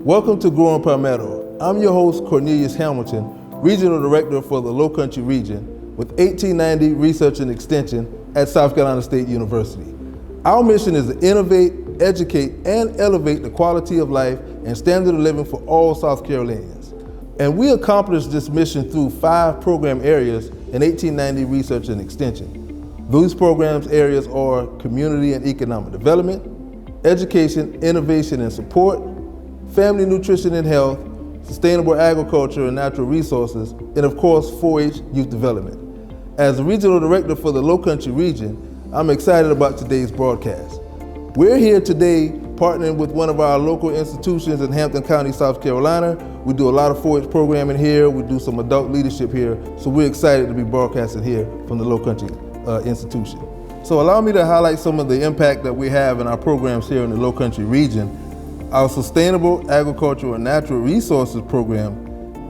Welcome to Growing Palmetto. I'm your host, Cornelius Hamilton, Regional Director for the Low Country region with 1890 Research and Extension at South Carolina State University. Our mission is to innovate, educate, and elevate the quality of life and standard of living for all South Carolinians. And we accomplish this mission through 5 program areas in 1890 Research and Extension. These programs areas are community and economic development, education, innovation and support, family nutrition and health, sustainable agriculture and natural resources, and of course 4-H youth development. As the Regional Director for the Low Country region, I'm excited about today's broadcast. We're here today partnering with one of our local institutions in Hampton County, South Carolina. We do a lot of 4-H programming here, we do some adult leadership here, so we're excited to be broadcasting here from the Low Country institution. So allow me to highlight some of the impact that we have in our programs here in the Low Country region. Our Sustainable Agricultural and Natural Resources program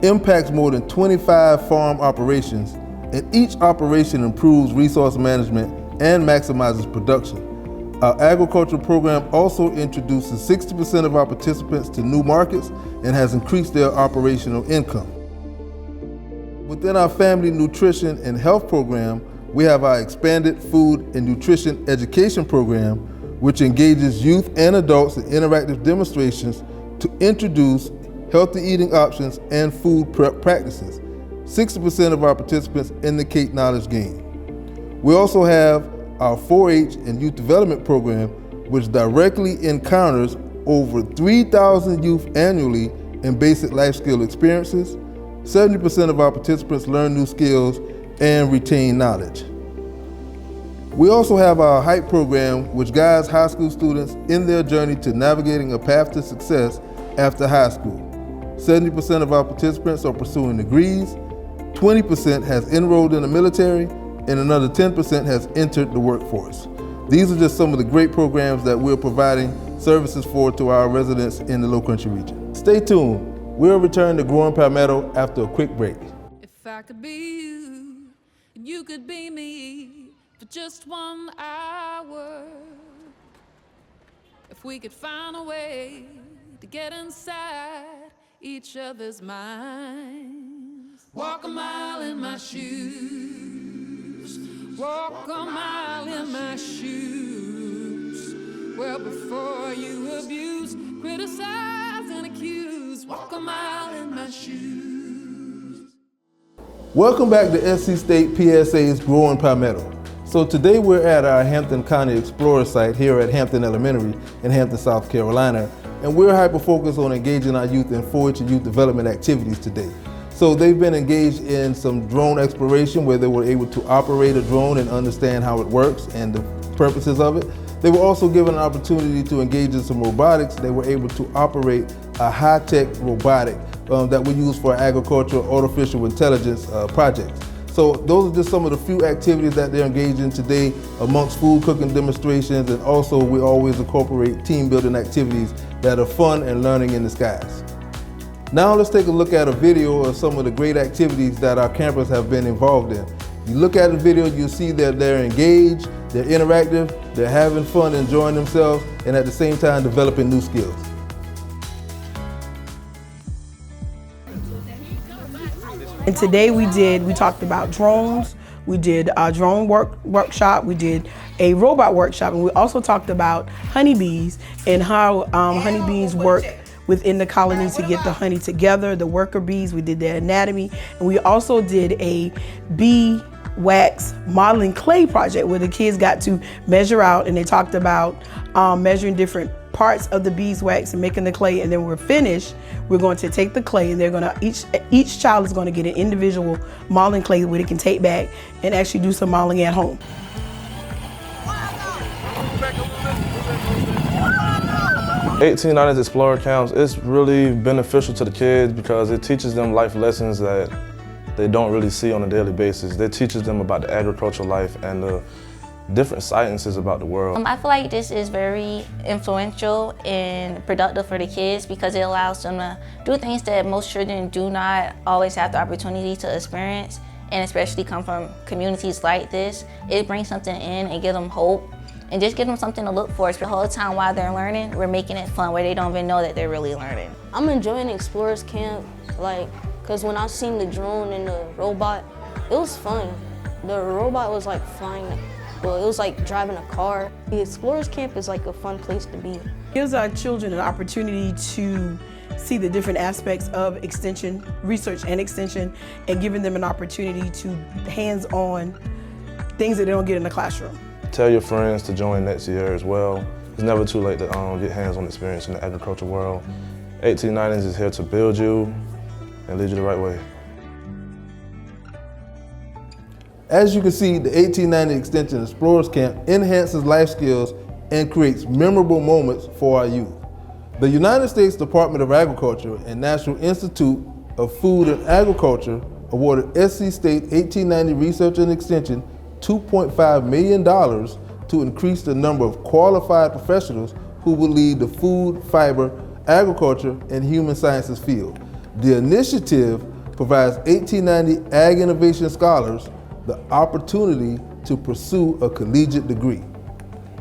impacts more than 25 farm operations, and each operation improves resource management and maximizes production. Our agricultural program also introduces 60% of our participants to new markets and has increased their operational income. Within our Family Nutrition and Health program, we have our expanded Food and Nutrition Education program, which engages youth and adults in interactive demonstrations to introduce healthy eating options and food prep practices. 60% of our participants indicate knowledge gain. We also have our 4-H and youth development program, which directly encounters over 3,000 youth annually in basic life skill experiences. 70% of our participants learn new skills and retain knowledge. We also have our HYPE program, which guides high school students in their journey to navigating a path to success after high school. 70% of our participants are pursuing degrees, 20% has enrolled in the military, and another 10% has entered the workforce. These are just some of the great programs that we're providing services for to our residents in the Low Country region. Stay tuned. We'll return to Growing Palmetto after a quick break. If I could be you, and you could be me, for just 1 hour, if we could find a way to get inside each other's minds. Walk a mile in my shoes, walk a mile in my shoes. Well, before you abuse, criticize and accuse, walk a mile in my shoes. Welcome back to SC State PSA's Growing Palmetto. So today we're at our Hampton County Explorer site here at Hampton Elementary in Hampton, South Carolina, and we're hyper-focused on engaging our youth in 4-H and youth development activities today. So they've been engaged in some drone exploration where they were able to operate a drone and understand how it works and the purposes of it. They were also given an opportunity to engage in some robotics. They were able to operate a high-tech robotic that we use for agricultural artificial intelligence projects. So those are just some of the few activities that they're engaged in today amongst food cooking demonstrations, and also we always incorporate team building activities that are fun and learning in disguise. Now let's take a look at a video of some of the great activities that our campers have been involved in. You look at the video, you'll see that they're engaged, they're interactive, they're having fun, enjoying themselves, and at the same time developing new skills. And today we talked about drones, we did a drone workshop, we did a robot workshop, and we also talked about honeybees and how honeybees work within the colony to get the honey together, the worker bees, we did their anatomy, and we also did a bee wax modeling clay project where the kids got to measure out, and they talked about measuring different parts of the beeswax and making the clay, and then we're finished. We're going to take the clay, and they're going to each child is going to get an individual modeling clay where they can take back and actually do some modeling at home. 1890 Explorer Camps, it's really beneficial to the kids because it teaches them life lessons that they don't really see on a daily basis. It teaches them about the agricultural life and the different sciences about the world. I feel like this is very influential and productive for the kids because it allows them to do things that most children do not always have the opportunity to experience, and especially come from communities like this. It brings something in and gives them hope and just give them something to look for. So the whole time while they're learning, we're making it fun where they don't even know that they're really learning. I'm enjoying Explorers Camp, cause when I seen the drone and the robot, it was fun. The robot was like flying, well, it was like driving a car. The Explorers Camp is like a fun place to be. It gives our children an opportunity to see the different aspects of extension, research and extension, and giving them an opportunity to hands-on things that they don't get in the classroom. Tell your friends to join next year as well. It's never too late to get hands-on experience in the agriculture world. 1890s is here to build you and lead you the right way. As you can see, the 1890 Extension Explorers Camp enhances life skills and creates memorable moments for our youth. The United States Department of Agriculture and National Institute of Food and Agriculture awarded SC State 1890 Research and Extension $2.5 million to increase the number of qualified professionals who will lead the food, fiber, agriculture, and human sciences field. The initiative provides 1890 Ag Innovation Scholars the opportunity to pursue a collegiate degree.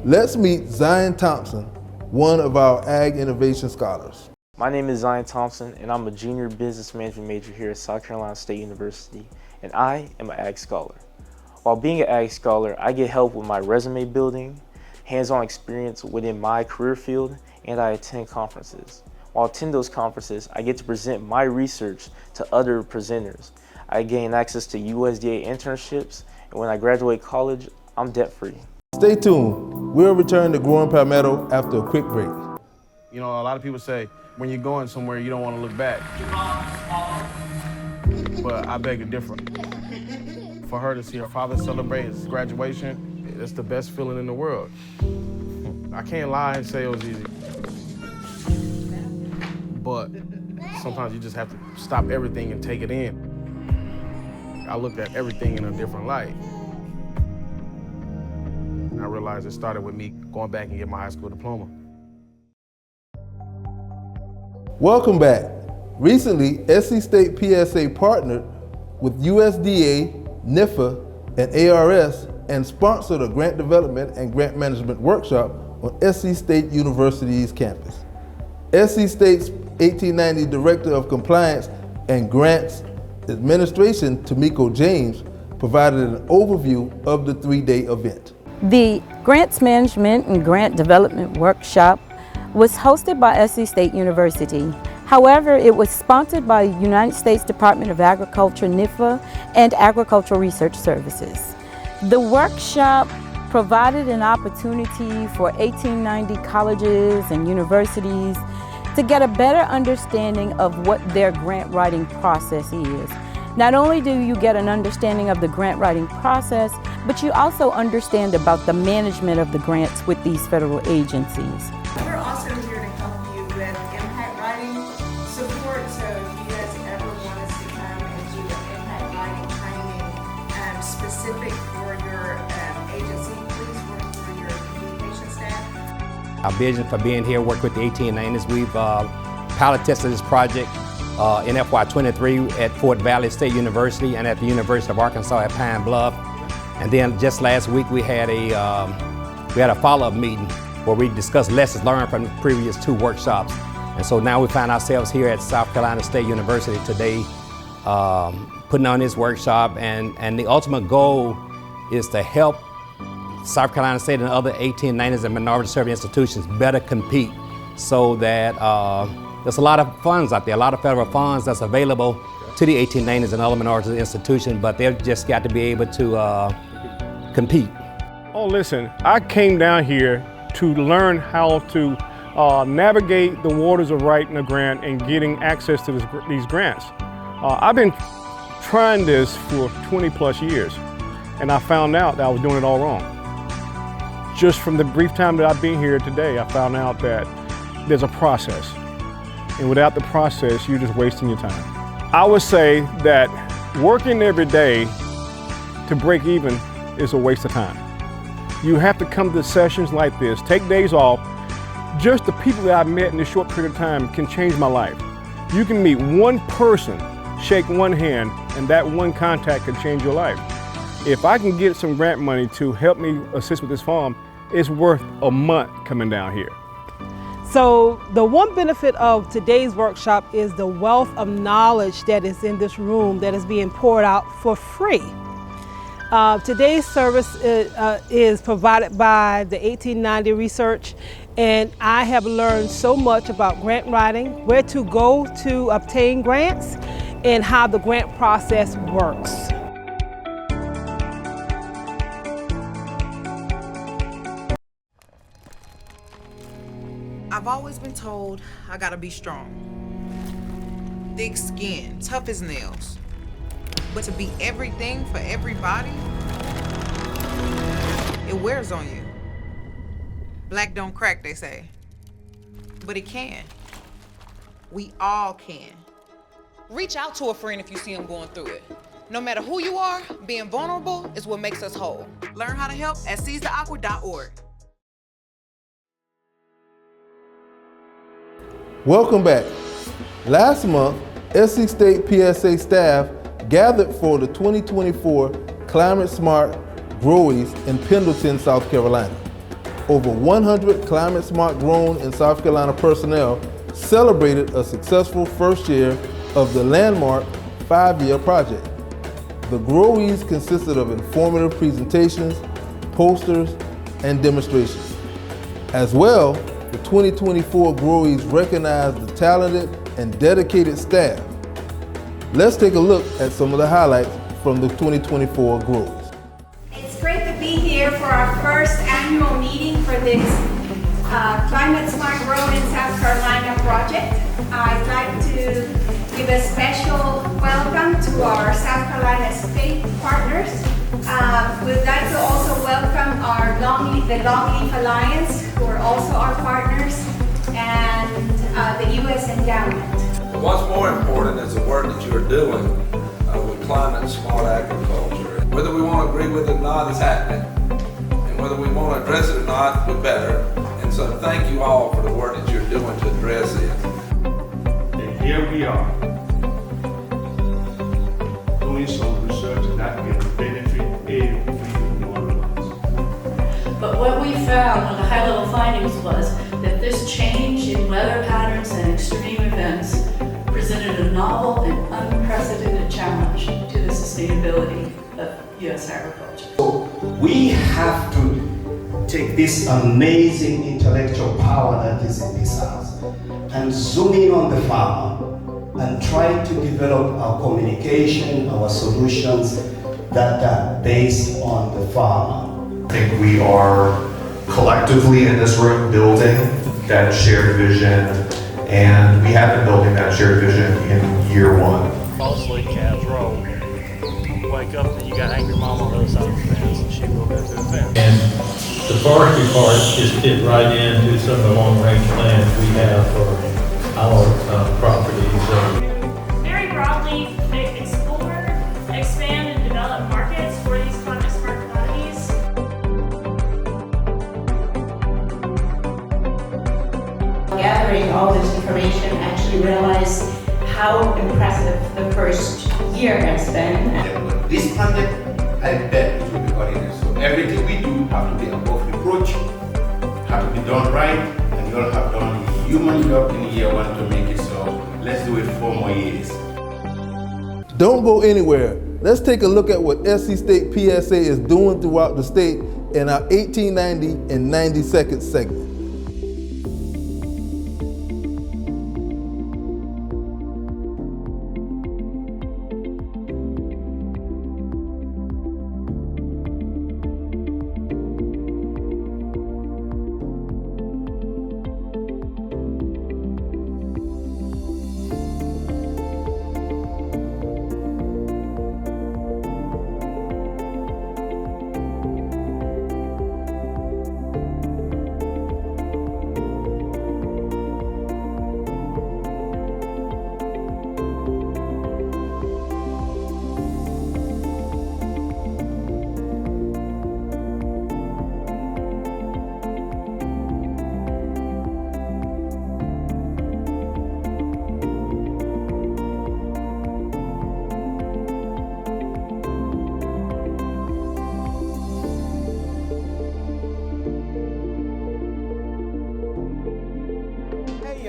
Let's meet Zion Thompson, one of our Ag Innovation Scholars. My name is Zion Thompson, and I'm a junior business management major here at South Carolina State University, and I am an Ag Scholar. While being an Ag Scholar, I get help with my resume building, hands-on experience within my career field, and I attend conferences. While I attend those conferences, I get to present my research to other presenters. I gain access to USDA internships, and when I graduate college, I'm debt-free. Stay tuned. We'll return to Growing Palmetto after a quick break. You know, a lot of people say, when you're going somewhere, you don't want to look back. But I beg to differ. For her to see her father celebrate his graduation, it's the best feeling in the world. I can't lie and say it was easy. But sometimes you just have to stop everything and take it in. I looked at everything in a different light. I realized it started with me going back and getting my high school diploma. Welcome back. Recently, SC State PSA partnered with USDA, NIFA, and ARS and sponsored a grant development and grant management workshop on SC State University's campus. SC State's 1890 Director of Compliance and Grants Administration, Tamiko James, provided an overview of the three-day event. The Grants Management and Grant Development Workshop was hosted by SC State University. However, it was sponsored by United States Department of Agriculture, NIFA, and Agricultural Research Services. The workshop provided an opportunity for 1890 colleges and universities to get a better understanding of what their grant writing process is. Not only do you get an understanding of the grant writing process, but you also understand about the management of the grants with these federal agencies. We're also here to help you with impact writing support, so if you guys ever want us to come and do an impact writing training specific for your agency, please work through your communication staff. Our vision for being here, work with the 1890s, we've pilot tested this project in FY23 at Fort Valley State University and at the University of Arkansas at Pine Bluff. And then just last week we had a follow-up meeting where we discussed lessons learned from the previous two workshops. And so now we find ourselves here at South Carolina State University today putting on this workshop, and the ultimate goal is to help South Carolina State and other 1890s and minority-serving institutions better compete, so that there's a lot of funds out there, a lot of federal funds that's available to the 1890s and other minority institutions, but they've just got to be able to compete. Oh, listen, I came down here to learn how to navigate the waters of writing a grant and getting access to these grants. I've been trying this for 20 plus years, and I found out that I was doing it all wrong. Just from the brief time that I've been here today, I found out that there's a process, and without the process, you're just wasting your time. I would say that working every day to break even is a waste of time. You have to come to sessions like this, take days off. Just the people that I've met in this short period of time can change my life. You can meet one person, shake one hand, and that one contact can change your life. If I can get some grant money to help me assist with this farm, it's worth a month coming down here. So the one benefit of today's workshop is the wealth of knowledge that is in this room that is being poured out for free. Today's service is provided by the 1890 Research, and I have learned so much about grant writing, where to go to obtain grants, and how the grant process works. I've always been told I gotta be strong. Thick skin, tough as nails. But to be everything for everybody, it wears on you. Black don't crack, they say. But it can. We all can. Reach out to a friend if you see them going through it. No matter who you are, being vulnerable is what makes us whole. Learn how to help at seizetheawkward.org. Welcome back. Last month, SC State PSA staff gathered for the 2024 Climate Smart Growies in Pendleton, South Carolina. Over 100 Climate Smart Grown in South Carolina personnel celebrated a successful first year of the landmark 5-year project. The Growies consisted of informative presentations, posters, and demonstrations. As well, the 2024 Growies recognized the talented and dedicated staff. Let's take a look at some of the highlights from the 2024 Growies. It's great to be here for our first annual meeting for this Climate Smart Grown in South Carolina project. I'd like to give a special welcome to our South Carolina state partners. We'd like to also welcome the Longleaf Alliance, who are also our partners, and the U.S. Endowment. What's more important is the work that you're doing with climate smart agriculture. Whether we want to agree with it or not, it's happening. And whether we want to address it or not, we're better. And so thank you all for the work that you're doing to address it. And here we are, doing some research that will benefit every one of us. But what we found on the high-level findings was that this change in weather patterns and extreme events presented a novel and unprecedented challenge to the sustainability of U.S. agriculture. So we have to take this amazing intellectual power that is in this house and zoom in on the farmer and try to develop our communication, our solutions that are based on the farmer. I think we are collectively in this room building that shared vision, and we have been building that shared vision in year one. Mostly calves roll. Wake up and you got angry mom on the other side of the fence and she will go through the fence. And the forestry part just fit right into some of the long-range plans we have for our properties. Very broadly, they explore, expand, and develop markets for these climate smart commodities. Gathering all this information, actually realize how impressive the first year has been. This project, I bet it will be ordinary. So everything we do have to be above reproach, have to be done right, and you all have done a human job in year one to make it. So let's do it 4 more years. Don't go anywhere. Let's take a look at what SC State PSA is doing throughout the state in our 1890 and 90-second segment.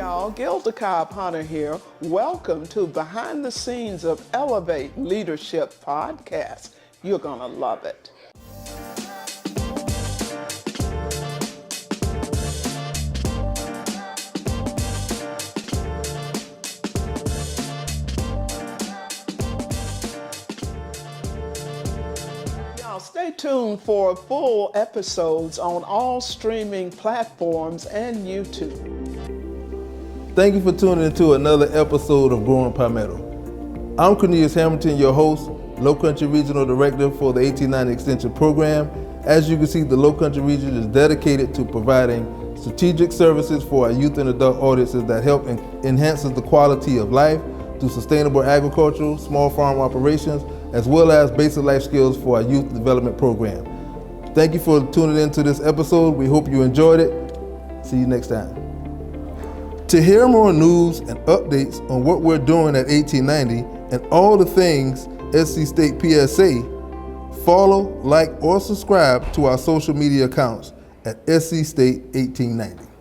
y'all. Gilda Cobb Hunter here. Welcome to Behind the Scenes of Elevate Leadership Podcast. You're gonna love it. Stay tuned for full episodes on all streaming platforms and YouTube. Thank you for tuning into another episode of Growing Palmetto. I'm Cornelius Hamilton, your host, Low Country Regional Director for the 1890 Extension Program. As you can see, the Low Country region is dedicated to providing strategic services for our youth and adult audiences that help enhances the quality of life through sustainable agricultural, small farm operations, as well as basic life skills for our youth development program. Thank you for tuning into this episode. We hope you enjoyed it. See you next time. To hear more news and updates on what we're doing at 1890 and all the things SC State PSA, follow, like, or subscribe to our social media accounts at SC State 1890.